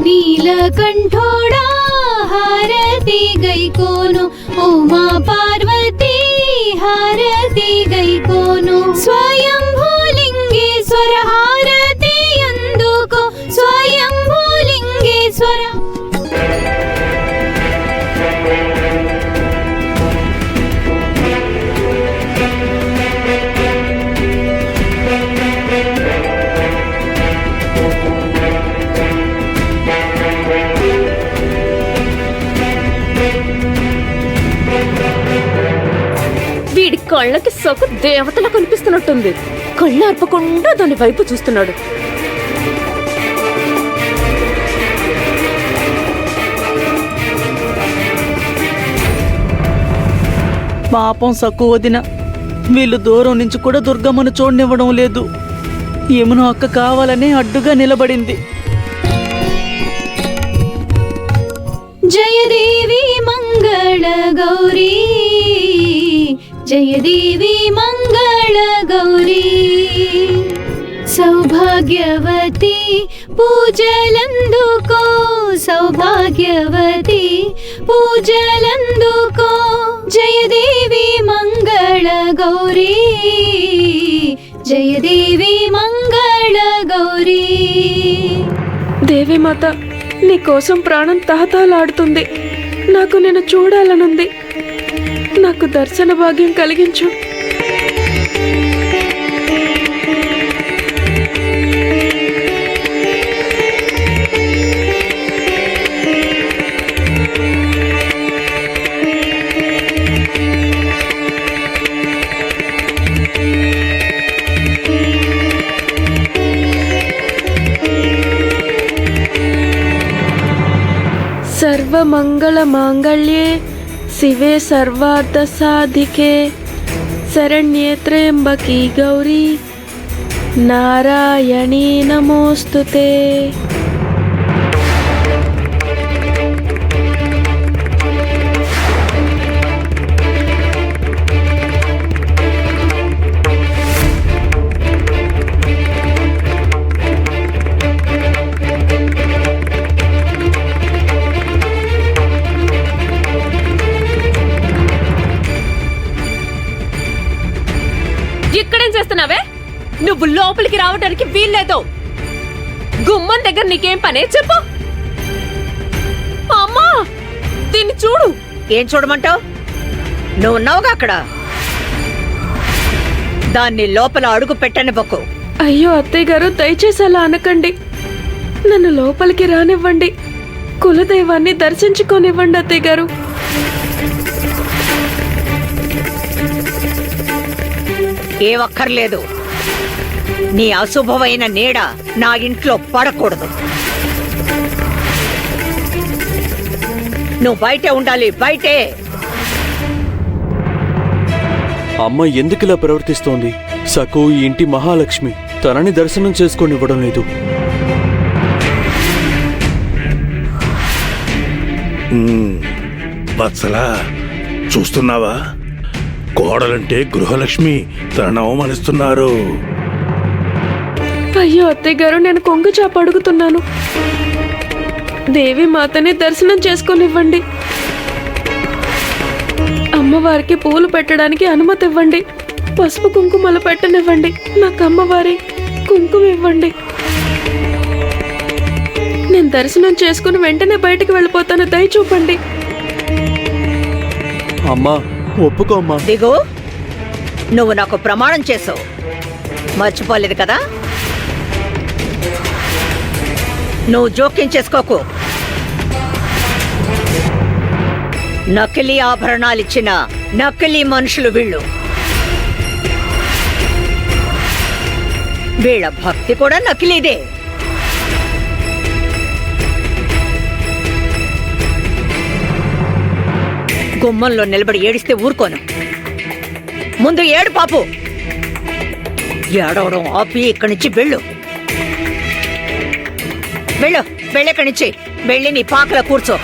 नीलकंठोड़ा हारती गई कोनो, उमा पार्वती हारती गई कोनो। स्वयंभूलिंगेश्वर हारती अंदुको, स्वयंभूलिंगेश्वर। వీడి కళ్ళకి సొకు దేవతలా కనిపిస్తున్నట్టుంది. కళ్ళు అర్పకుండా దాని వైపు చూస్తున్నాడు. పాపం సక్కు వదిన, వీళ్ళు దూరం నుంచి కూడా దుర్గమ్మను చూడనివ్వడం లేదు. యమున అక్క కావాలని అడ్డుగా నిలబడింది. जय देवी मंगल गौरी, जय देवी मंगल गौरी। सौभाग्यवती पूजलंदुको, सौभाग्यवती पूजलंदुको। जय देवी मंगल गौरी, जय देवी मंगल गौरी। దేవి మాత, నీ కోసం ప్రాణం తహతహలాడుతుంది. నాకు నేను చూడాలనుంది. నాకు దర్శన భాగ్యం కలిగించు. सर्वमंगल मांगल्ये शिवे सर्वार्थ साधिके शरण्ये त्र्यंबकी गौरी नारायणी नमोस्तुते। ఇక్కడేం చేస్తున్నావే? నువ్వు లోపలికి రావడానికి వీల్లేదు. గుమ్మం దగ్గర నీకేం పనే చెప్పు. అమ్మా, దీన్ని చూడు. ఏం చూడమంటావు? నువ్వు ఉన్నావుగా అక్కడ. దాన్ని లోపల అడుగు పెట్టనివ్వకు. అయ్యో అత్తయ్య గారు, దయచేసి అలా అనకండి. నన్ను లోపలికి రానివ్వండి. కులదైవాన్ని దర్శించుకోనివ్వండి అత్తయ్య గారు. ఏవక్కర్లేదు. నీ అశుభమైన నీడ నా ఇంట్లో పడకూడదు. నువ్వు బయటే ఉండాలి, బయటే. అమ్మ ఎందుకిలా ప్రవర్తిస్తోంది? సకు ఈ ఇంటి మహాలక్ష్మి, తనని దర్శనం చేసుకోనివ్వడం లేదు. వత్సలా, చూస్తున్నావా? కోడలంటే గృహలక్ష్మి, తనను అవమానిస్తున్నారు. అయ్యో అత్తయ్య గారు, నేను కొంగు చాప అడుగుతున్నాను. దేవి మాతని దర్శనం చేసుకోనివ్వండి. అమ్మవారికి పూలు పెట్టడానికి అనుమతి ఇవ్వండి. పసుపు కుంకుమలు పెట్టనివ్వండి. నాకు అమ్మవారి కుంకుమ ఇవ్వండి. నేను దర్శనం చేసుకుని వెంటనే బయటికి వెళ్ళిపోతాను. దయ చూపండి. అమ్మా, ఒప్పుకో అమ్మా. దిగు. నువ్వు నాకు ప్రమాణం చేసావు, మర్చిపోలేదు కదా? నువ్వు జోక్యం చేసుకోకు. నకిలీ ఆభరణాలిచ్చిన నకిలీ మనుషులు వీళ్ళు. వీళ్ళ భక్తి కూడా నకిలీదే. గుమ్మంలో నిలబడి ఏడిస్తే ఊరుకోను. ముందు ఏడు పాపు. ఏడవడం ఆపి ఇక్కడి నుంచి వెళ్ళు. వెళ్ళు, వెళ్ళిక్కడి నుంచి వెళ్ళి నీ పాకలో కూర్చో.